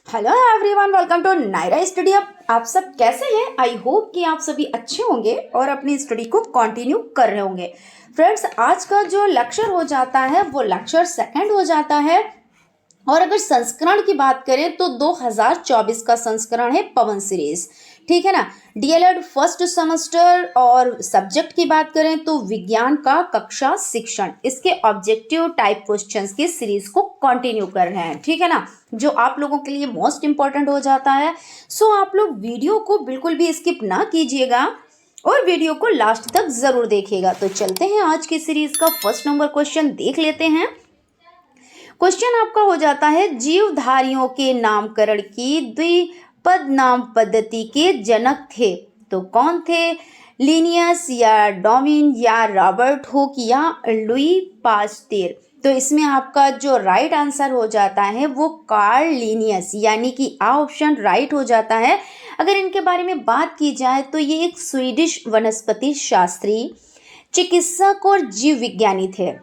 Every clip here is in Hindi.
Hello everyone, welcome to Naira study. अब आप सब कैसे हैं? आई होप कि आप सभी अच्छे होंगे और अपनी स्टडी को कंटिन्यू कर रहे होंगे। फ्रेंड्स, आज का जो लेक्चर हो जाता है वो लेक्चर सेकंड हो जाता है। और अगर संस्करण की बात करें तो 2024 का संस्करण है पवन सीरीज, ठीक है ना। DElEd first semester. और सब्जेक्ट की बात करें तो विज्ञान का कक्षा शिक्षण, इसके ऑब्जेक्टिव टाइप क्वेश्चंस की सीरीज को कंटिन्यू कर रहे हैं, ठीक है ना, जो आप लोगों के लिए मोस्ट इंपॉर्टेंट हो जाता है। सो आप लोग वीडियो को बिल्कुल भी स्किप ना कीजिएगा और वीडियो को लास्ट तक जरूर देखिएगा। तो चलते हैं आज की सीरीज का फर्स्ट नंबर क्वेश्चन देख लेते हैं। क्वेश्चन आपका हो जाता है, जीवधारियों के नामकरण की द्विपद नाम पद्धति के जनक थे तो कौन थे? लिनियस या डार्विन या रॉबर्ट हुक या लुई पास्तेर। तो इसमें आपका जो राइट आंसर हो जाता है वो कार्ल लिनियस, यानी कि आ ऑप्शन राइट हो जाता है। अगर इनके बारे में बात की जाए तो ये एक स्वीडिश वनस्पति शास्त्री, चिकित्सक और जीव विज्ञानी थे।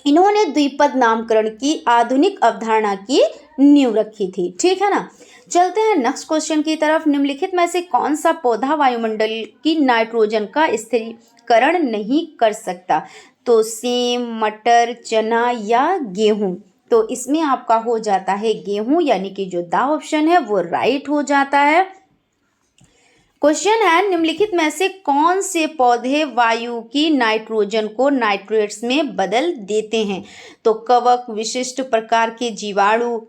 इन्होंने द्विपद नामकरण की आधुनिक अवधारणा की नींव रखी थी, ठीक है ना। चलते हैं नेक्स्ट क्वेश्चन की तरफ। निम्नलिखित में से कौन सा पौधा वायुमंडल की नाइट्रोजन का स्थिरीकरण नहीं कर सकता? तो सेम, मटर, चना या गेहूं। तो इसमें आपका हो जाता है गेहूं, यानी कि जो दा ऑप्शन है वो राइट हो जाता है। क्वेश्चन है, निम्नलिखित में से कौन से पौधे वायु की नाइट्रोजन को नाइट्रेट्स में बदल देते हैं? तो कवक, विशिष्ट प्रकार के जीवाणु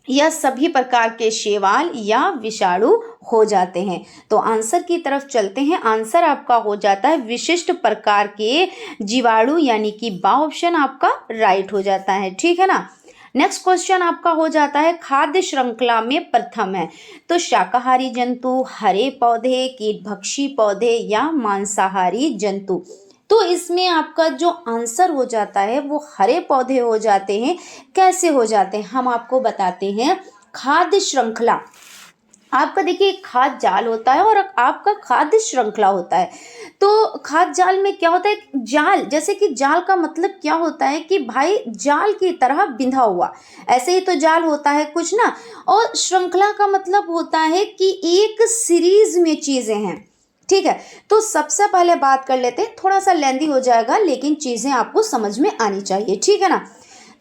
या सभी प्रकार के शैवाल या विषाणु हो जाते हैं। तो आंसर की तरफ चलते हैं। आंसर आपका हो जाता है विशिष्ट प्रकार के जीवाणु, यानी कि बा ऑप्शन आपका राइट हो जाता है, ठीक है ना। नेक्स्ट क्वेश्चन आपका हो जाता है, खाद्य श्रृंखला में प्रथम है तो शाकाहारी जंतु, हरे पौधे, कीटभक्षी पौधे या मांसाहारी जंतु। तो इसमें आपका जो आंसर हो जाता है वो हरे पौधे हो जाते हैं। कैसे हो जाते हैं हम आपको बताते हैं। खाद्य श्रृंखला आपका देखिए, खाद्य जाल होता है और आपका खाद्य श्रृंखला होता है। तो खाद्य जाल में क्या होता है? जाल, जैसे कि जाल का मतलब क्या होता है कि भाई जाल की तरह बिंधा हुआ, ऐसे ही तो जाल होता है कुछ ना। और श्रृंखला का मतलब होता है कि एक सीरीज में चीजें हैं, ठीक है। तो सबसे पहले बात कर लेते हैं, थोड़ा सा लेंदी हो जाएगा लेकिन चीजें आपको समझ में आनी चाहिए, ठीक है ना।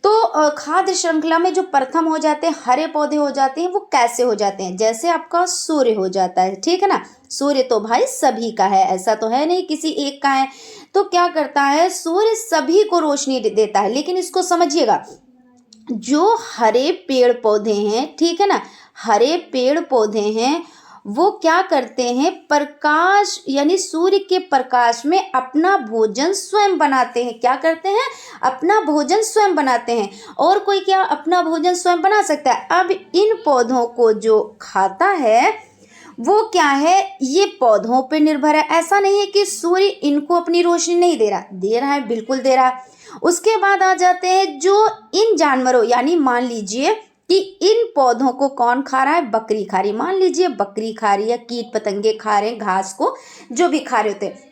तो खाद्य श्रृंखला में जो प्रथम हो जाते हैं हरे पौधे हो जाते हैं, वो कैसे हो जाते हैं? जैसे आपका सूर्य हो जाता है, ठीक है ना। सूर्य तो भाई सभी का है, ऐसा तो है नहीं किसी एक का है। तो क्या करता है, सूर्य सभी को रोशनी देता है। लेकिन इसको समझिएगा, जो हरे पेड़ पौधे हैं, ठीक है ना, हरे पेड़ पौधे हैं वो क्या करते हैं, प्रकाश यानी सूर्य के प्रकाश में अपना भोजन स्वयं बनाते हैं। क्या करते हैं? अपना भोजन स्वयं बनाते हैं। और कोई क्या अपना भोजन स्वयं बना सकता है? अब इन पौधों को जो खाता है वो क्या है, ये पौधों पे निर्भर है। ऐसा नहीं है कि सूर्य इनको अपनी रोशनी नहीं दे रहा है, बिल्कुल दे रहा है। उसके बाद आ जाते हैं जो इन जानवरों, यानी मान लीजिए कि इन पौधों को कौन खा रहा है? बकरी खा रही, मान लीजिए बकरी खा रही है, कीट पतंगे खा रहे हैं घास को, जो भी खा रहे होते हैं।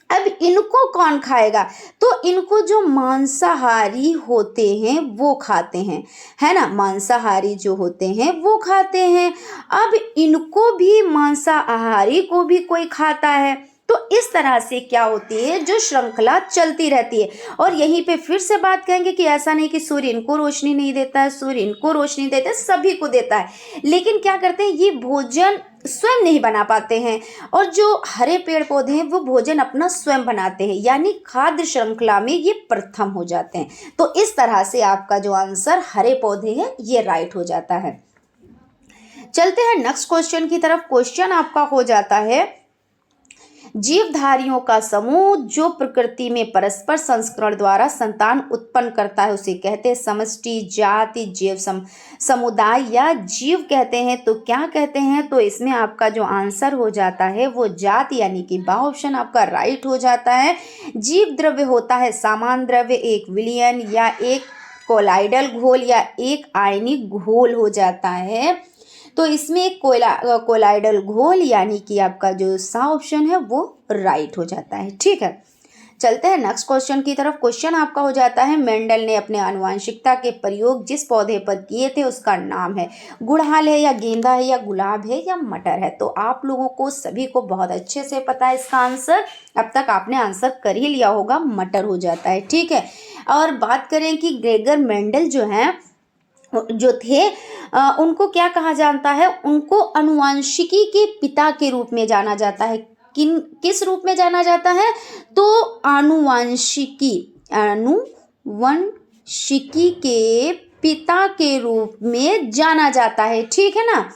अब इनको कौन खाएगा? तो इनको जो मांसाहारी होते हैं वो खाते हैं, है ना। मांसाहारी जो होते हैं वो खाते हैं। अब इनको भी, मांसाहारी को भी कोई खाता है। तो इस तरह से क्या होती है, जो श्रृंखला चलती रहती है। और यहीं पे फिर से बात कहेंगे कि ऐसा नहीं कि सूर्य इनको रोशनी नहीं देता है, सूर्य इनको रोशनी देता है, सभी को देता है। लेकिन क्या करते हैं, ये भोजन स्वयं नहीं बना पाते हैं। और जो हरे पेड़ पौधे हैं वो भोजन अपना स्वयं बनाते हैं, यानी खाद्य श्रृंखला में ये प्रथम हो जाते हैं। तो इस तरह से आपका जो आंसर हरे पौधे है ये राइट हो जाता है। चलते हैं नेक्स्ट क्वेश्चन की तरफ। क्वेश्चन आपका हो जाता है, जीवधारियों का समूह जो प्रकृति में परस्पर संस्करण द्वारा संतान उत्पन्न करता है उसे कहते हैं समष्टि, जाति, जीव समुदाय या जीव कहते हैं। तो क्या कहते हैं? तो इसमें आपका जो आंसर हो जाता है वो जाति, यानी कि बा ऑप्शन आपका राइट हो जाता है। जीव द्रव्य होता है सामान्य द्रव्य, एक विलयन या एक कोलाइडल घोल या एक आयनिक घोल हो जाता है। तो इसमें एक कोलाइडल घोल, यानी कि आपका जो सा ऑप्शन है वो राइट हो जाता है, ठीक है। चलते हैं नेक्स्ट क्वेश्चन की तरफ। क्वेश्चन आपका हो जाता है मेंडल ने अपने आनुवंशिकता के प्रयोग जिस पौधे पर किए थे उसका नाम है। गुड़हल है या गेंदा है या गुलाब है या मटर है। तो आप लोगों को सभी को बहुत अच्छे से पता है इसका आंसर। अब तक आपने आंसर कर ही लिया होगा, मटर हो जाता है। ठीक है, और बात करें कि ग्रेगर मेंडल जो थे उनको क्या कहा जाता है, उनको आनुवंशिकी के पिता के रूप में जाना जाता है। किस रूप में जाना जाता है? तो आनुवंशिकी के पिता के रूप में जाना जाता है। ठीक है ना,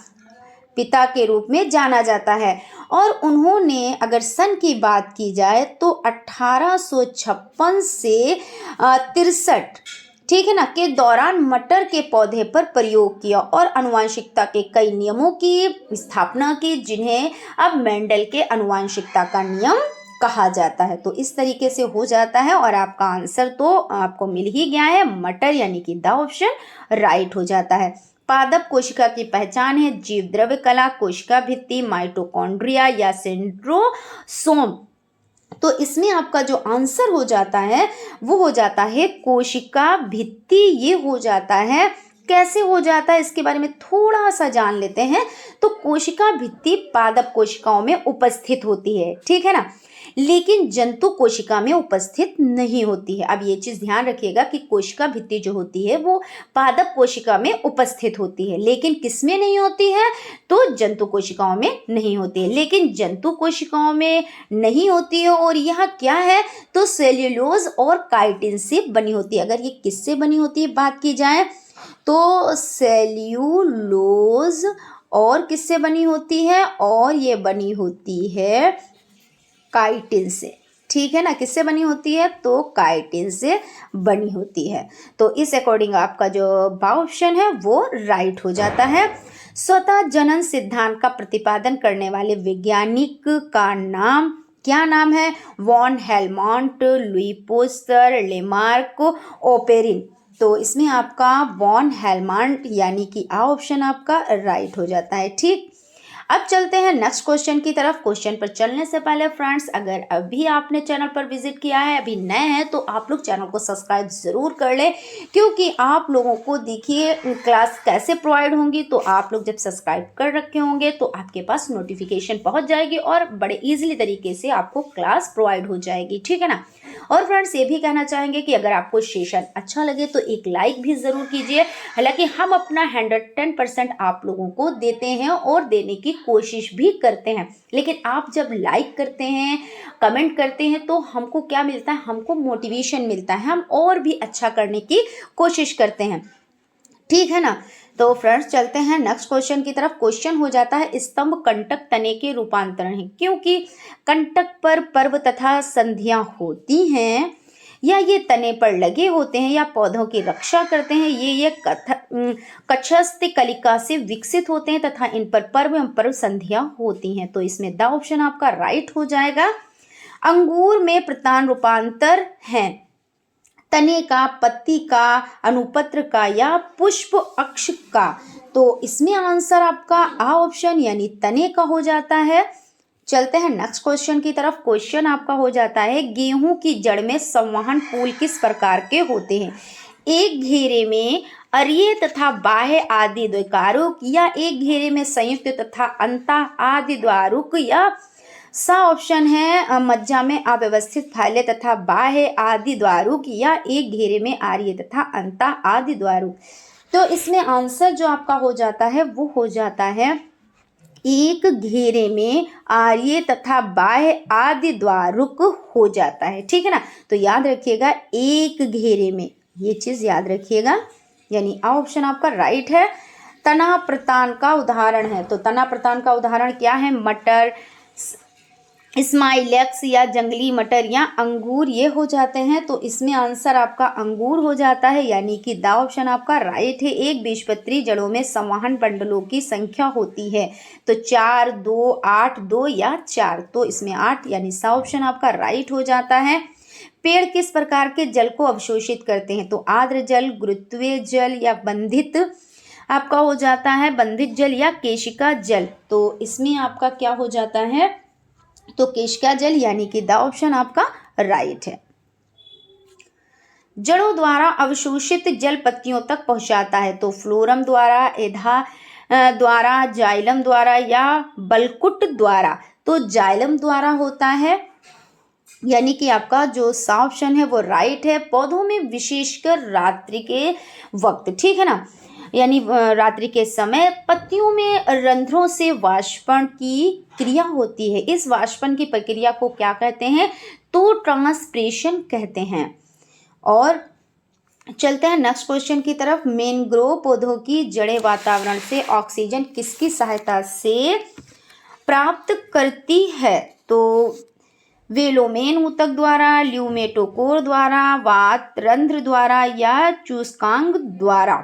पिता के रूप में जाना जाता है। और उन्होंने अगर सन की बात की जाए तो 1856 से 63, ठीक है ना, के दौरान मटर के पौधे पर प्रयोग किया और आनुवंशिकता के कई नियमों की स्थापना की जिन्हें अब मेंडल के आनुवंशिकता का नियम कहा जाता है। तो इस तरीके से हो जाता है और आपका आंसर तो आपको मिल ही गया है, मटर, यानी कि द ऑप्शन राइट हो जाता है। पादप कोशिका की पहचान है जीव द्रव्य कला, कोशिका भित्ति, माइटोकॉन्ड्रिया या सेंट्रोसोम। तो इसमें आपका जो आंसर हो जाता है वो हो जाता है कोशिका भित्ति। ये हो जाता है, कैसे हो जाता है इसके बारे में थोड़ा सा जान लेते हैं। तो कोशिका भित्ति पादप कोशिकाओं में उपस्थित होती है, ठीक है ना, लेकिन जंतु कोशिका में उपस्थित नहीं होती है। अब ये चीज ध्यान रखिएगा कि कोशिका भित्ति जो होती है वो पादप कोशिका में उपस्थित होती है, लेकिन किस में नहीं होती है? तो जंतु कोशिकाओं में नहीं होती है। लेकिन जंतु कोशिकाओं में नहीं होती है और यह क्या है? तो सेल्यूलोज और काइटिन से बनी होती है। अगर ये किससे बनी होती है बात की जाए तो सेल्यूलोज और किससे बनी होती है? और ये बनी होती है काइटिन से। ठीक है ना, किससे बनी होती है? तो काइटिन से बनी होती है। तो इस अकॉर्डिंग आपका जो ऑप्शन है वो राइट हो जाता है। स्वतः जनन सिद्धांत का प्रतिपादन करने वाले वैज्ञानिक का नाम क्या नाम है? Von Helmont, Louis Pasteur, Lamarck, Oparin. तो इसमें आपका वॉन हेलमोंट यानी कि ऑप्शन आपका राइट हो जाता है। ठीक, अब चलते हैं नेक्स्ट क्वेश्चन की तरफ। क्वेश्चन पर चलने से पहले फ्रेंड्स, अगर अभी आपने चैनल पर विजिट किया है, अभी नए हैं, तो आप लोग चैनल को सब्सक्राइब ज़रूर कर लें, क्योंकि आप लोगों को देखिए क्लास कैसे प्रोवाइड होंगी। तो आप लोग जब सब्सक्राइब कर रखे होंगे तो आपके पास नोटिफिकेशन पहुंच जाएगी और बड़े ईजिली तरीके से आपको क्लास प्रोवाइड हो जाएगी। ठीक है ना। और फ्रेंड्स ये भी कहना चाहेंगे कि अगर आपको सेशन अच्छा लगे तो एक लाइक भी ज़रूर कीजिए। हालांकि हम अपना 110% आप लोगों को देते हैं और देने की कोशिश भी करते हैं, लेकिन आप जब लाइक करते हैं, कमेंट करते हैं, तो हमको क्या मिलता है? हमको मोटिवेशन मिलता है, हम और भी अच्छा करने की कोशिश करते हैं। ठीक है ना। तो फ्रेंड्स चलते हैं नेक्स्ट क्वेश्चन की तरफ। क्वेश्चन हो जाता है स्तंभ कंटक तने के रूपांतरण है, क्योंकि कंटक पर पर्व तथा संधियां होती हैं या ये तने पर लगे होते हैं या पौधों की रक्षा करते हैं, ये कक्षस्थ कलिका से विकसित होते हैं तथा इन पर पर्व एवं पर्व संधियां होती हैं। तो इसमें द ऑप्शन आपका राइट हो जाएगा। अंगूर में प्रतान रूपांतर है तने का, पत्ती का, अनुपत्र का या पुष्प अक्ष का। तो इसमें आंसर आपका ऑप्शन यानी तने का हो जाता है। चलते हैं नेक्स्ट क्वेश्चन की तरफ। क्वेश्चन आपका हो जाता है गेहूं की जड़ में संवहन पुल किस प्रकार के होते हैं? एक घेरे में अरिये तथा बाह्य आदि द्वारुक या एक घेरे में संयुक्त तथा अंता आदि द्वारुक या सा ऑप्शन है मज्जा में अव्यवस्थित फैले तथा बाह्य आदि द्वारुक या एक घेरे में आर्य तथा अंता आदि द्वारुक। तो इसमें आंसर जो आपका हो जाता है वो हो जाता है एक घेरे में आर्य तथा बाह्य आदि द्वारुक हो जाता है। ठीक है ना। तो याद रखिएगा एक घेरे में, ये चीज याद रखिएगा, यानी ऑप्शन आपका राइट है। तना प्रतान का उदाहरण है, तो तना प्रतान का उदाहरण क्या है? मटर, स्माइलेक्स या जंगली मटर या अंगूर, ये हो जाते हैं। तो इसमें आंसर आपका अंगूर हो जाता है, यानी कि द ऑप्शन आपका राइट है। एक बीजपत्री जड़ों में संवहन बंडलों की संख्या होती है, तो 4, 2, 8, 2 या 4। तो इसमें 8 यानी सा ऑप्शन आपका राइट हो जाता है। पेड़ किस प्रकार के जल को अवशोषित करते हैं? तो आर्द्र जल, गुरुत्वीय जल या बंधित आपका हो जाता है बंधित जल या केशिका जल। तो इसमें आपका क्या हो जाता है? तो केशिका जल, यानी कि द ऑप्शन आपका राइट है। जड़ों द्वारा अवशोषित जल पत्तियों तक पहुंचाता है, तो फ्लोरम द्वारा, एधा द्वारा, जाइलम द्वारा या बलकुट द्वारा। तो जाइलम द्वारा होता है, यानी कि आपका जो सा ऑप्शन है वो राइट है। पौधों में विशेषकर रात्रि के वक्त, ठीक है ना, यानी रात्रि के समय पत्तियों में रंध्रों से वाष्पन की क्रिया होती है। इस वाष्पन की प्रक्रिया को क्या कहते हैं? तो ट्रांसपिरेशन कहते हैं। और चलते हैं नेक्स्ट क्वेश्चन की तरफ। मैंग्रोव पौधों की जड़ें वातावरण से ऑक्सीजन किसकी सहायता से प्राप्त करती है? तो वेलोमेन ऊतक द्वारा, ल्यूमेटोकोर द्वारा, वात रंध्र द्वारा या चूसकांग द्वारा।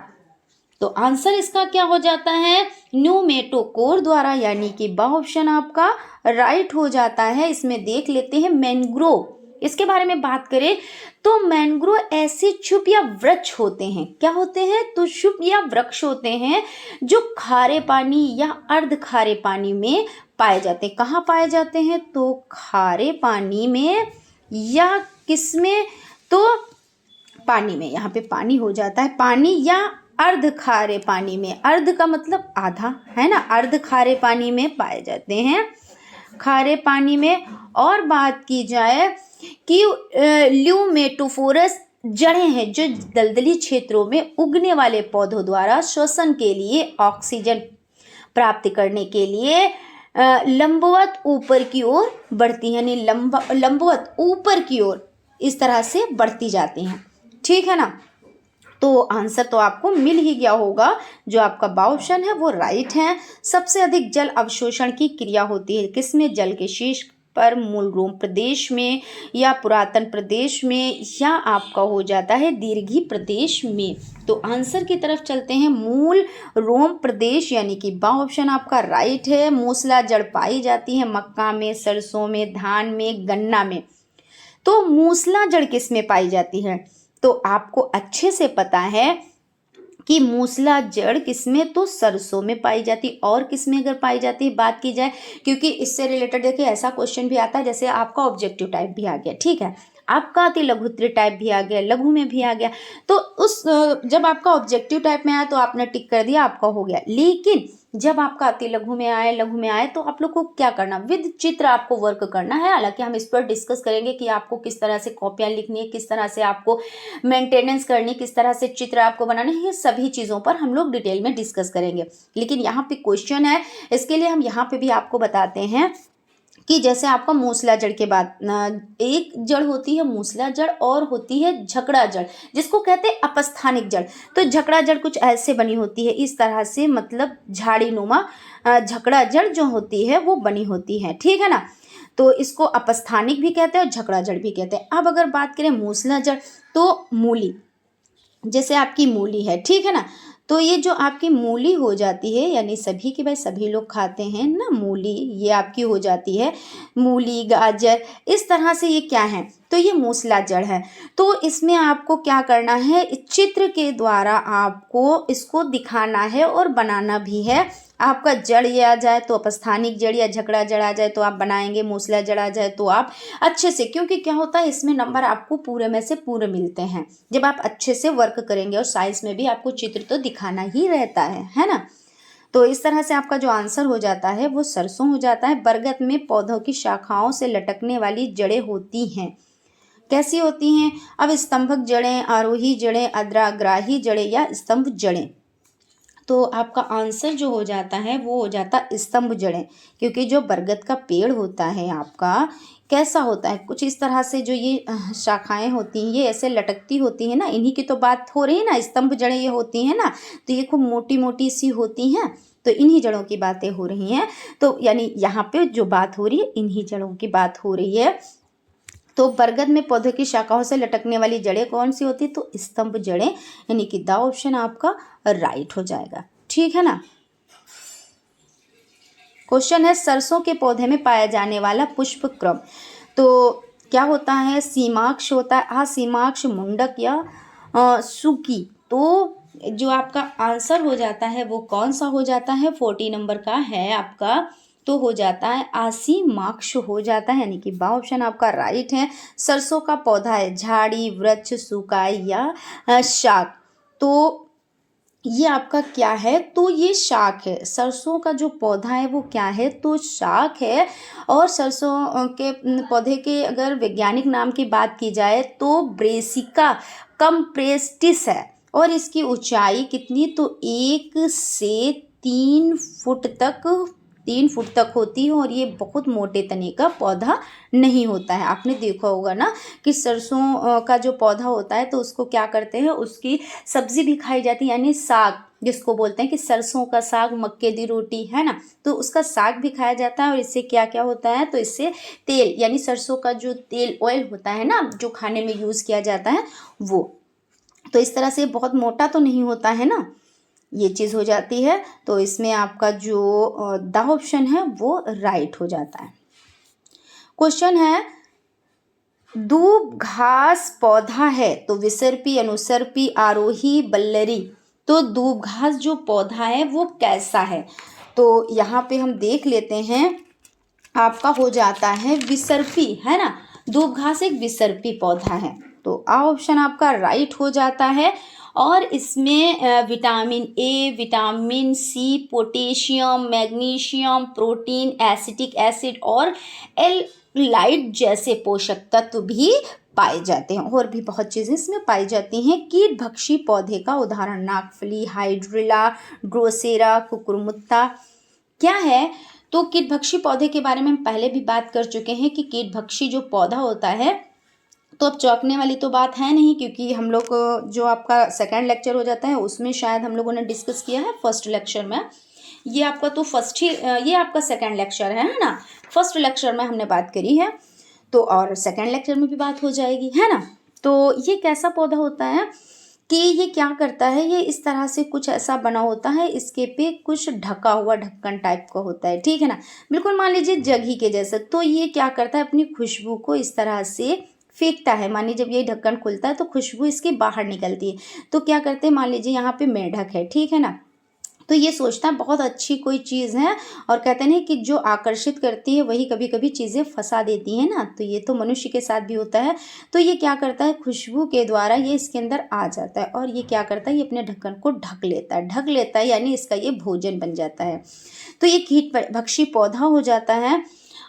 तो आंसर इसका क्या हो जाता है? न्यूमेटोकोर द्वारा, यानी कि बा ऑप्शन आपका राइट हो जाता है। इसमें देख लेते हैं मैंग्रोव, इसके बारे में बात करें तो मैंग्रोव ऐसे शुभ या वृक्ष होते हैं। क्या होते हैं? तो शुभ या वृक्ष होते हैं जो खारे पानी या अर्ध खारे पानी में पाए जाते हैं। कहाँ पाए जाते हैं? तो खारे पानी में या किस में? तो पानी में, यहाँ पे पानी हो जाता है, पानी या अर्ध खारे पानी में। अर्ध का मतलब आधा, है ना, अर्ध खारे पानी में पाए जाते हैं, खारे पानी में। और बात की जाए कि ल्यूमेटोफोरस जड़ें हैं जो दलदली क्षेत्रों में उगने वाले पौधों द्वारा श्वसन के लिए, ऑक्सीजन प्राप्त करने के लिए लंबवत ऊपर की ओर बढ़ती हैं, यानी लंबवत ऊपर की ओर इस तरह से बढ़ती जाती हैं, ठीक है ना। तो आंसर तो आपको मिल ही गया होगा, जो आपका बा ऑप्शन है वो राइट है। सबसे अधिक जल अवशोषण की क्रिया होती है किसमें? जल के शीर्ष पर, मूल रोम प्रदेश में या पुरातन प्रदेश में, या आपका हो जाता है दीर्घी प्रदेश में। तो आंसर की तरफ चलते हैं, मूल रोम प्रदेश, यानी कि बा ऑप्शन आपका राइट है। मूसला जड़ पाई जाती है मक्का में, सरसों में, धान में, गन्ना में। तो मूसला जड़ किस में पाई जाती है? तो आपको अच्छे से पता है कि मूसला जड़ किसमें? तो सरसों में पाई जाती। और किसमें अगर पाई जाती है बात की जाए, क्योंकि इससे रिलेटेड देखिए ऐसा क्वेश्चन भी आता है, जैसे आपका ऑब्जेक्टिव टाइप भी आ गया, ठीक है, आपका अति लघुत्तरी टाइप भी आ गया, लघु में भी आ गया। तो उस जब आपका ऑब्जेक्टिव टाइप में आया तो आपने टिक कर दिया, आपका हो गया। लेकिन जब आपका अति लघु में आए, लघु में आए, तो आप लोग को क्या करना? विद चित्र आपको वर्क करना है। हालांकि हम इस पर डिस्कस करेंगे कि आपको किस तरह से कॉपियां लिखनी है, किस तरह से आपको मेंटेनेंस करनी, किस तरह से चित्र आपको बनाने हैं, ये सभी चीज़ों पर हम लोग डिटेल में डिस्कस करेंगे। लेकिन यहाँ पे क्वेश्चन है, इसके लिए हम यहाँ पे भी आपको बताते हैं कि जैसे आपका मूसला जड़ के बाद एक जड़ होती है मूसला जड़ और होती है झकड़ा जड़, जिसको कहते हैं अपस्थानिक जड़। तो झकड़ा जड़ कुछ ऐसे बनी होती है, इस तरह से, मतलब झाड़ी नुमा झकड़ा जड़ जो होती है वो बनी होती है, ठीक है ना। तो इसको अपस्थानिक भी कहते हैं और झकड़ा जड़ भी कहते हैं। अब अगर बात करें मूसला जड़, तो मूली, जैसे आपकी मूली है, ठीक है ना, तो ये जो आपकी मूली हो जाती है, यानी सभी के भाई सभी लोग खाते हैं ना मूली, ये आपकी हो जाती है मूली, गाजर, इस तरह से ये क्या है? तो ये मूसला जड़ है। तो इसमें आपको क्या करना है? चित्र के द्वारा आपको इसको दिखाना है और बनाना भी है। आपका जड़ ये आ जाए तो अपस्थानिक जड़ या झकड़ा जड़ आ जाए तो आप बनाएंगे, मूसला जड़ आ जाए तो आप अच्छे से, क्योंकि क्या होता है इसमें नंबर आपको पूरे में से पूरे मिलते हैं जब आप अच्छे से वर्क करेंगे, और साइंस में भी आपको चित्र तो दिखाना ही रहता है ना। तो इस तरह से आपका जो आंसर हो जाता है वो सरसों हो जाता है। बरगद में पौधों की शाखाओं से लटकने वाली जड़ें होती हैं, कैसी होती हैं? अब स्तंभक जड़ें, आरोही जड़ें, अग्राही जड़ें या स्तंभ जड़ें। तो आपका आंसर जो हो जाता है वो हो जाता स्तंभ जड़ें, क्योंकि जो बरगद का पेड़ होता है आपका कैसा होता है? कुछ इस तरह से जो ये शाखाएं होती हैं ये ऐसे लटकती होती हैं ना, इन्हीं की तो बात हो रही है ना, स्तंभ जड़ें ये होती हैं ना, तो ये खूब मोटी मोटी सी होती हैं, तो इन्हीं जड़ों की बातें हो रही हैं। तो यानी यहाँ पे जो बात हो रही है इन्हीं जड़ों की बात हो रही है। तो बरगद में पौधों की शाखाओं से लटकने वाली जड़ें कौन सी होती है? तो स्तंभ जड़ें, यानी कि द ऑप्शन आपका राइट हो जाएगा, ठीक है ना। क्वेश्चन है, सरसों के पौधे में पाया जाने वाला पुष्प क्रम। तो क्या होता है? सीमाक्ष होता है, सीमाक्ष, मुंडक या सुकी। तो जो आपका आंसर हो जाता है वो कौन सा हो जाता है? 40 नंबर का है आपका। तो हो जाता है आसी माक्ष हो जाता है, यानी कि बा ऑप्शन आपका राइट है। सरसों का पौधा है झाड़ी, वृक्ष, सुकाई या शाक, तो ये आपका क्या है, तो ये शाक है। सरसों का जो पौधा है वो क्या है, तो शाक है। और सरसों के पौधे के अगर वैज्ञानिक नाम की बात की जाए तो ब्रेसिका कंप्रेस्टिस है। और इसकी ऊंचाई कितनी, तो 1 से 3 फुट तक होती है। और ये बहुत मोटे तने का पौधा नहीं होता है। आपने देखा होगा ना कि सरसों का जो पौधा होता है तो उसको क्या करते हैं, उसकी सब्जी भी खाई जाती है, यानी साग जिसको बोलते हैं कि सरसों का साग, मक्के दी रोटी, है ना, तो उसका साग भी खाया जाता है। और इससे क्या क्या होता है, तो इससे तेल, यानी सरसों का जो तेल ऑयल होता है ना, जो खाने में यूज़ किया जाता है वो, तो इस तरह से बहुत मोटा तो नहीं होता है ना, ये चीज़ हो जाती है। तो इसमें आपका जो द ऑप्शन है वो राइट हो जाता है। क्वेश्चन है, दूब घास पौधा है तो विसर्पी, अनुसर्पी, आरोही, बल्लरी, तो दूब घास जो पौधा है वो कैसा है, तो यहाँ पे हम देख लेते हैं, आपका हो जाता है विसर्पी, है ना, दूब घास एक विसर्पी पौधा है, तो आ ऑप्शन आपका राइट हो जाता है। और इसमें vitamin A, vitamin C, potassium, magnesium, protein, acetic acid और एलाइट जैसे पोषक तत्व भी पाए जाते हैं। और भी बहुत चीज़ें इसमें पाई जाती हैं। कीट भक्षी पौधे का उदाहरण नागफली, हाइड्रिला, ड्रोसेरा, कुकुरमुत्ता क्या है, तो कीटभक्षी पौधे के बारे में हम पहले भी बात कर चुके हैं कि कीटभक्षी जो पौधा होता है, तो अब चौंकने वाली तो बात है नहीं, क्योंकि हम लोग जो आपका सेकंड लेक्चर हो जाता है उसमें शायद हम लोगों ने डिस्कस किया है फर्स्ट लेक्चर में। ये आपका तो फर्स्ट ही, ये आपका सेकंड लेक्चर है ना, फर्स्ट लेक्चर में हमने बात करी है, तो और सेकंड लेक्चर में भी बात हो जाएगी, है ना। तो ये कैसा पौधा होता है कि ये क्या करता है, ये इस तरह से कुछ ऐसा बना होता है, इसके पे कुछ ढका हुआ ढक्कन टाइप का होता है, ठीक है ना, बिल्कुल मान लीजिए जगी के जैसा। तो ये क्या करता है, अपनी खुशबू को इस तरह से फेंकता है। मान लीजिए जब ये ढक्कन खुलता है तो खुशबू इसके बाहर निकलती है। तो क्या करते हैं, मान लीजिए यहाँ पे मेंढक है, ठीक है ना, तो ये सोचता है बहुत अच्छी कोई चीज़ है, और कहते हैं कि जो आकर्षित करती है वही कभी कभी चीज़ें फंसा देती है ना, तो ये तो मनुष्य के साथ भी होता है। तो ये क्या करता है, खुशबू के द्वारा ये इसके अंदर आ जाता है, और ये क्या करता है, ये अपने ढक्कन को ढक लेता है, यानी इसका ये भोजन बन जाता है। तो ये कीट भक्षी पौधा हो जाता है।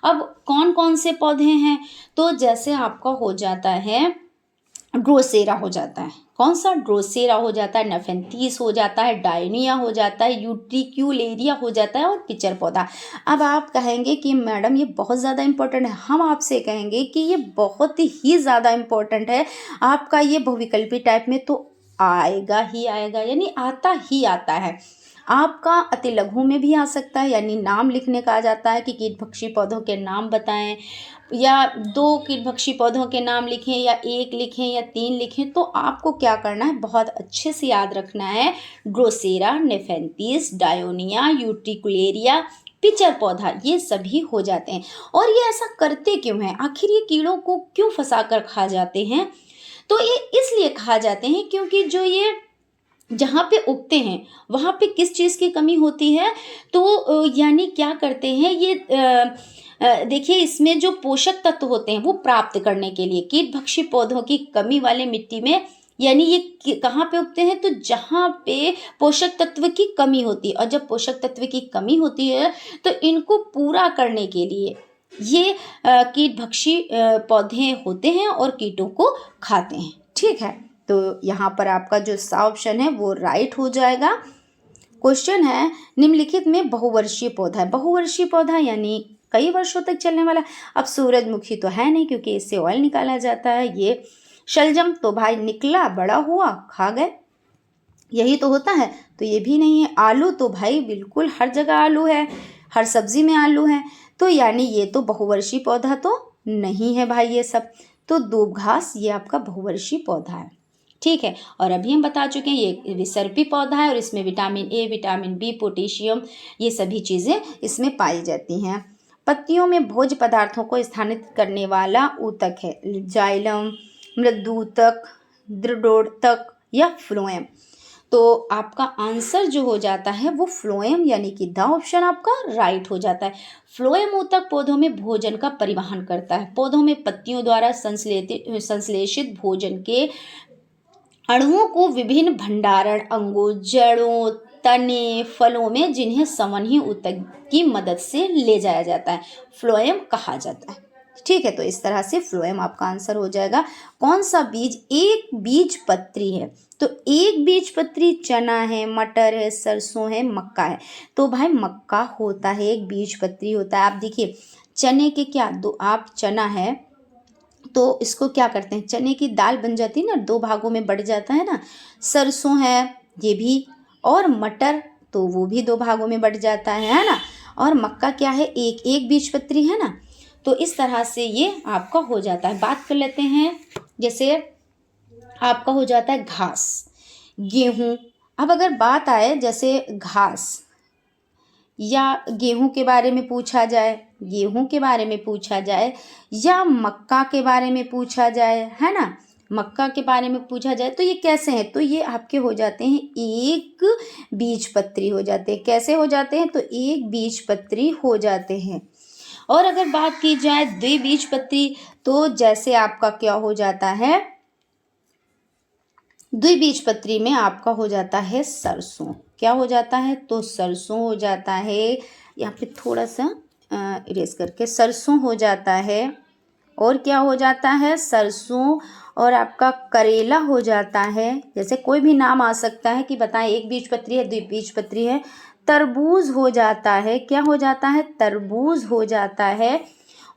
अब कौन कौन से पौधे हैं, तो जैसे आपका हो जाता है ड्रोसेरा हो जाता है, कौन सा, ड्रोसेरा हो जाता है, नेफेंथीस हो जाता है, डायनिया हो जाता है, यूट्रिक्यूलेरिया हो जाता है, और पिचर पौधा। अब आप कहेंगे कि मैडम ये बहुत ज़्यादा इंपॉर्टेंट है, हम आपसे कहेंगे कि ये बहुत ही ज़्यादा इंपॉर्टेंट है। आपका ये बहुविकल्पी टाइप में तो आएगा ही आएगा, यानी आता ही आता है। आपका अति लघु में भी आ सकता है, यानी नाम लिखने का आ जाता है कि कीटभक्षी पौधों के नाम बताएं, या 2 कीटभक्षी पौधों के नाम लिखें, या 1 लिखें, या 3 लिखें। तो आपको क्या करना है, बहुत अच्छे से याद रखना है, ड्रोसेरा, नेफेंथीस, डायोनिया, यूट्रिकुलेरिया, पिचर पौधा, ये सभी हो जाते हैं। और ये ऐसा करते क्यों हैं, आखिर ये कीड़ों को क्यों फंसा कर खा जाते हैं, तो ये इसलिए खा जाते हैं क्योंकि जो ये जहाँ पे उगते हैं वहाँ पे किस चीज़ की कमी होती है, तो यानी क्या करते हैं ये, देखिए इसमें जो पोषक तत्व होते हैं वो प्राप्त करने के लिए कीटभक्षी पौधों की कमी वाले मिट्टी में, यानी ये कहाँ पे उगते हैं, तो जहाँ पे पोषक तत्व की कमी होती है। और जब पोषक तत्व की कमी होती है तो इनको पूरा करने के लिए ये कीटभक्षी पौधे होते हैं और कीटों को खाते हैं, ठीक है। तो यहाँ पर आपका जो सा ऑप्शन है वो राइट हो जाएगा। क्वेश्चन है, निम्नलिखित में बहुवर्षीय पौधा है, बहुवर्षीय पौधा यानी कई वर्षों तक चलने वाला। अब सूरजमुखी तो है नहीं क्योंकि इससे ऑयल निकाला जाता है। ये शलजम तो भाई निकला, बड़ा हुआ, खा गए, यही तो होता है, तो ये भी नहीं है। आलू तो भाई बिल्कुल हर जगह आलू है, हर सब्जी में आलू है, तो यानी ये तो बहुवर्षीय पौधा तो नहीं है भाई ये सब। तो दूब घास ये आपका बहुवर्षीय पौधा है, ठीक है। और अभी हम बता चुके हैं ये विसर्पी पौधा है और इसमें vitamin A, vitamin B, potassium, ये सभी चीज़ें इसमें पाई जाती हैं। पत्तियों में भोज्य पदार्थों को स्थानित करने वाला ऊतक है जाइलम, मृदूतक, दृढ़ोतक या फ्लोएम। तो आपका आंसर जो हो जाता है वो फ्लोएम यानी कि द ऑप्शन आपका राइट हो जाता है। फ्लोएम ऊतक पौधों में भोजन का परिवहन करता है। पौधों में पत्तियों द्वारा संश्लेषित भोजन के अणुओं को विभिन्न भंडारण अंगों, जड़ों, तने, फलों में जिन्हें संवहनी ऊतक की मदद से ले जाया जाता है फ्लोएम कहा जाता है। ठीक है, तो इस तरह से फ्लोएम आपका आंसर हो जाएगा। कौन सा बीज एक बीज पत्री है? तो एक बीज पत्री चना है, मटर है, सरसों है, मक्का है। तो भाई मक्का होता है, एक बीज पत्री होता है। आप देखिए चने के क्या दो, आप चना है तो इसको क्या करते हैं, चने की दाल बन जाती है ना, दो भागों में बढ़ जाता है ना। सरसों है ये भी, और मटर तो वो भी दो भागों में बढ़ जाता है ना। और मक्का क्या है, एक एक बीजपत्री है ना। तो इस तरह से ये आपका हो जाता है। बात कर लेते हैं, जैसे आपका हो जाता है घास, गेहूं। अब अगर बात आए जैसे घास या गेहूं के बारे में पूछा जाए, गेहूं के बारे में पूछा जाए या मक्का के बारे में पूछा जाए, है ना, मक्का के बारे में पूछा जाए तो ये कैसे हैं, तो ये आपके हो जाते हैं एक बीजपत्री हो जाते हैं। कैसे हो जाते हैं, तो एक बीजपत्री हो जाते हैं। और अगर बात की जाए द्विबीजपत्री, तो जैसे आपका क्या हो जाता है, द्विबीजपत्री में आपका हो जाता है सरसों। क्या हो जाता है, तो सरसों हो जाता है। यहाँ पे थोड़ा सा इरेज करके सरसों हो जाता है। और क्या हो जाता है, सरसों, और आपका करेला हो जाता है। जैसे कोई भी नाम आ सकता है कि बताएं एक बीजपत्री है, द्विबीजपत्री है। तरबूज हो जाता है, क्या हो जाता है, तरबूज हो जाता है।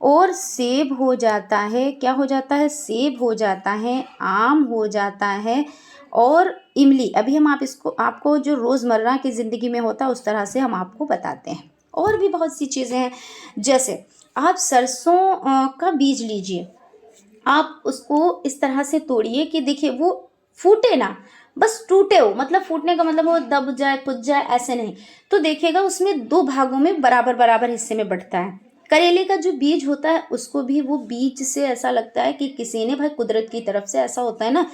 और सेब हो जाता है, क्या हो जाता है, सेब हो जाता है। आम हो जाता है। और इमली, अभी हम आपको जो रोज़मर्रा की ज़िंदगी में होता है उस तरह से हम आपको बताते हैं। और भी बहुत सी चीज़ें हैं, जैसे आप सरसों का बीज लीजिए, आप उसको इस तरह से तोड़िए कि देखिए वो फूटे ना, बस टूटे हो, मतलब फूटने का मतलब वो दब जाए, कुछ जाए, ऐसे नहीं। तो देखिएगा उसमें दो भागों में बराबर बराबर हिस्से में बढ़ता है। करेले का जो बीज होता है उसको भी वो बीज से ऐसा लगता है कि किसी ने, भाई कुदरत की तरफ से ऐसा होता है ना,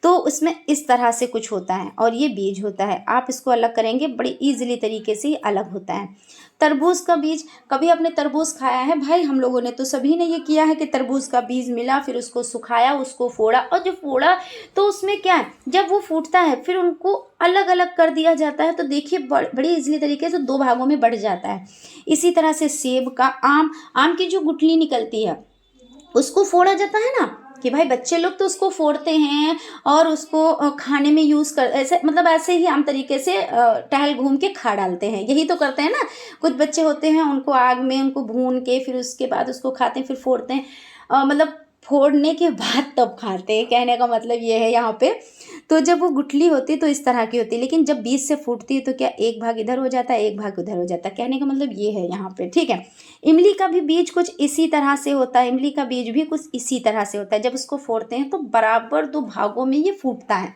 तो उसमें इस तरह से कुछ होता है और ये बीज होता है। आप इसको अलग करेंगे बड़ी इजीली तरीके से अलग होता है। तरबूज का बीज, कभी आपने तरबूज खाया है? भाई हम लोगों ने तो सभी ने ये किया है कि तरबूज का बीज मिला, फिर उसको सुखाया, उसको फोड़ा, और जब फोड़ा तो उसमें क्या है, जब वो फूटता है फिर उनको अलग अलग कर दिया जाता है। तो देखिए बड़ी इजीली तरीके से दो भागों में बढ़ जाता है। इसी तरह से सेब का, आम की जो गुठली निकलती है उसको फोड़ा जाता है ना, कि भाई बच्चे लोग तो उसको फोड़ते हैं और उसको खाने में यूज़ कर, ऐसे मतलब ऐसे ही आम तरीके से टहल घूम के खा डालते हैं, यही तो करते हैं ना। कुछ बच्चे होते हैं उनको आग में उनको भून के फिर उसके बाद उसको खाते हैं, फिर फोड़ते हैं, मतलब फोड़ने के बाद तब खाते हैं, कहने का मतलब ये है यहाँ पे। तो जब वो गुठली होती है तो इस तरह की होती है, लेकिन जब बीज से फूटती है तो क्या एक भाग इधर हो जाता है, एक भाग उधर हो जाता है, कहने का मतलब ये है यहाँ पे। ठीक है, इमली का भी बीज कुछ इसी तरह से होता है, इमली का बीज भी कुछ इसी तरह से होता है। जब उसको फोड़ते हैं तो बराबर दो भागों में ये फूटता है,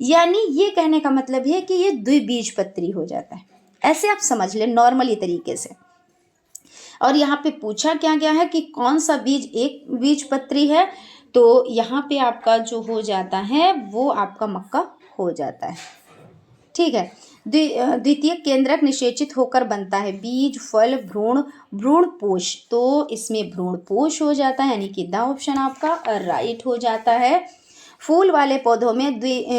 यानी ये कहने का मतलब है कि ये द्विबीजपत्री हो जाता है। ऐसे आप समझ लें नॉर्मली तरीके से। और यहाँ पे पूछा क्या गया है कि कौन सा बीज एक बीजपत्री है, तो यहाँ पे आपका जो हो जाता है वो आपका मक्का हो जाता है। ठीक है, द्वितीय केंद्रक निषेचित होकर बनता है, बीज, फल, भ्रूण, भ्रूणपोष। तो इसमें भ्रूणपोष हो जाता है, यानी कि द ऑप्शन आपका राइट हो जाता है। फूल वाले पौधों में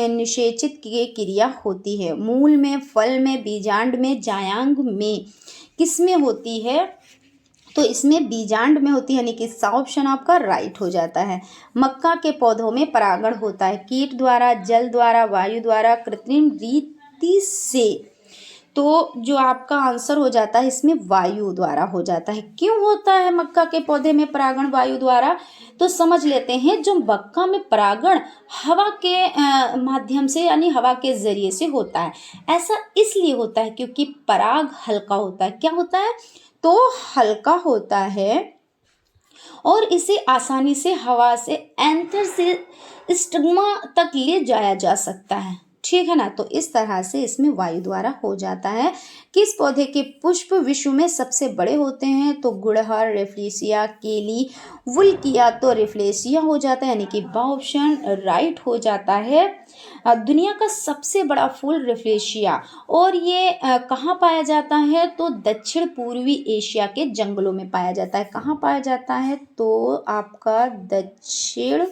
निषेचित की क्रिया होती है, मूल में, फल में, बीजांड में, जायांग में, किसमें होती है, तो इसमें बीजांड में होती है, यानी कि सा ऑप्शन आपका राइट हो जाता है। मक्का के पौधों में परागण होता है कीट द्वारा, जल द्वारा, वायु द्वारा, कृत्रिम रीति से। तो जो आपका आंसर हो जाता है इसमें वायु द्वारा हो जाता है। क्यों होता है मक्का के पौधे में परागण वायु द्वारा, तो समझ लेते हैं। जो मक्का में परागण हवा के माध्यम से, यानी हवा के जरिए से होता है। ऐसा इसलिए होता है क्योंकि पराग हल्का होता है। क्या होता है, तो हल्का होता है और इसे आसानी से हवा से एंथर से स्टिग्मा तक ले जाया जा सकता है। ठीक है ना। तो इस तरह से इसमें वायु द्वारा हो जाता है। किस पौधे के पुष्प विश्व में सबसे बड़े होते हैं? तो गुड़हल, रेफ्लेशिया, केली, वुल्किया। तो रेफ्लेशिया हो जाता है, यानी कि बा ऑप्शन राइट हो जाता है। दुनिया का सबसे बड़ा फूल रेफ्लेशिया, और ये कहाँ पाया जाता है? तो दक्षिण पूर्वी एशिया के जंगलों में पाया जाता है। कहाँ पाया जाता है? तो आपका दक्षिण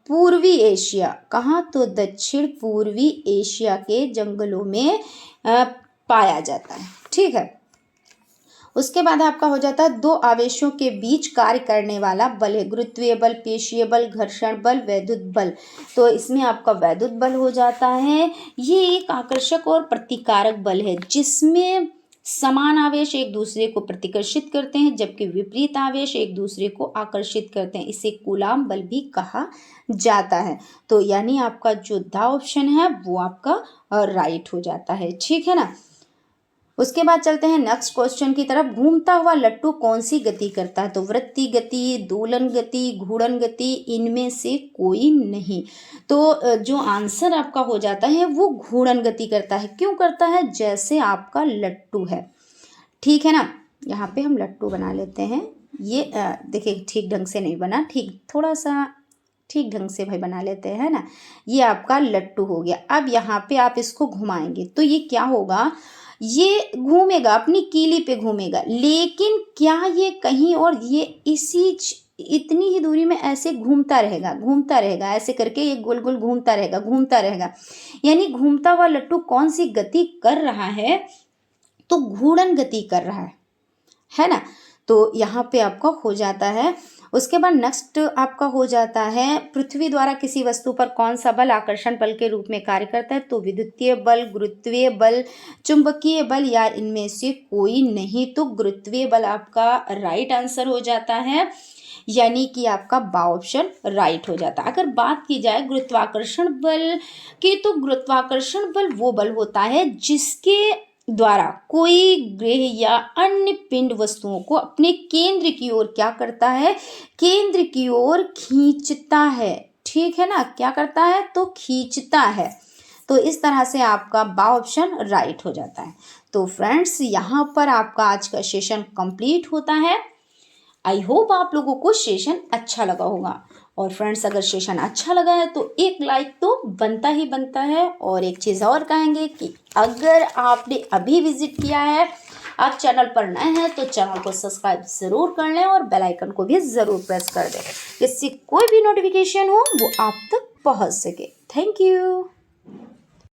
पूर्वी एशिया। कहाँ? तो दक्षिण पूर्वी एशिया के जंगलों में पाया जाता है। ठीक है। उसके बाद आपका हो जाता है दो आवेशों के बीच कार्य करने वाला बल है। गुरुत्वीय बल, पेशीय बल, घर्षण बल, वैद्युत बल। तो इसमें आपका वैद्युत बल हो जाता है। ये एक आकर्षक और प्रतिकारक बल है जिसमें समान आवेश एक दूसरे को प्रतिकर्षित करते हैं, जबकि विपरीत आवेश एक दूसरे को आकर्षित करते हैं। इसे कूलाम बल भी कहा जाता है। तो यानी आपका जो दा ऑप्शन है वो आपका राइट हो जाता है। ठीक है ना। उसके बाद चलते हैं नेक्स्ट क्वेश्चन की तरफ। घूमता हुआ लट्टू कौन सी गति करता है? तो वृत्ति गति, दोलन गति, घूर्णन गति, इनमें से कोई नहीं। तो जो आंसर आपका हो जाता है वो घूर्णन गति करता है। क्यों करता है? जैसे आपका लट्टू है, ठीक है ना। यहाँ पे हम लट्टू बना लेते हैं। ये देखिए ठीक ढंग से नहीं बना, ठीक थोड़ा सा ठीक ढंग से भाई बना लेते हैं ना। ये आपका लट्टू हो गया। अब यहाँ पे आप इसको घुमाएंगे तो ये क्या होगा? ये घूमेगा, अपनी कीली पे घूमेगा, लेकिन क्या ये कहीं और ये इतनी ही दूरी में ऐसे घूमता रहेगा, घूमता रहेगा, ऐसे करके ये गोल गोल घूमता रहेगा, घूमता रहेगा। यानी घूमता हुआ लट्टू कौन सी गति कर रहा है? तो घूर्णन गति कर रहा है ना। तो यहाँ पे आपका हो जाता है। उसके बाद नेक्स्ट आपका हो जाता है पृथ्वी द्वारा किसी वस्तु पर कौन सा बल आकर्षण बल के रूप में कार्य करता है? तो विद्युतीय बल, गुरुत्वीय बल, चुंबकीय बल, या इनमें से कोई नहीं। तो गुरुत्वीय बल आपका राइट आंसर हो जाता है, यानी कि आपका बा ऑप्शन राइट हो जाता है। अगर बात की जाए गुरुत्वाकर्षण बल की, तो गुरुत्वाकर्षण बल वो बल होता है जिसके द्वारा कोई ग्रह या अन्य पिंड वस्तुओं को अपने केंद्र की ओर क्या करता है? केंद्र की ओर खींचता है। ठीक है ना। क्या करता है? तो खींचता है। तो इस तरह से आपका बा ऑप्शन राइट हो जाता है। तो फ्रेंड्स यहाँ पर आपका आज का सेशन कंप्लीट होता है। आई होप आप लोगों को सेशन अच्छा लगा होगा। और फ्रेंड्स अगर सेशन अच्छा लगा है तो एक लाइक तो बनता ही बनता है। और एक चीज़ और कहेंगे कि अगर आपने अभी विजिट किया है, आप चैनल पर नए हैं, तो चैनल को सब्सक्राइब ज़रूर कर लें और बेल आइकन को भी ज़रूर प्रेस कर दें, जिससे कोई भी नोटिफिकेशन हो वो आप तक पहुंच सके। Thank you.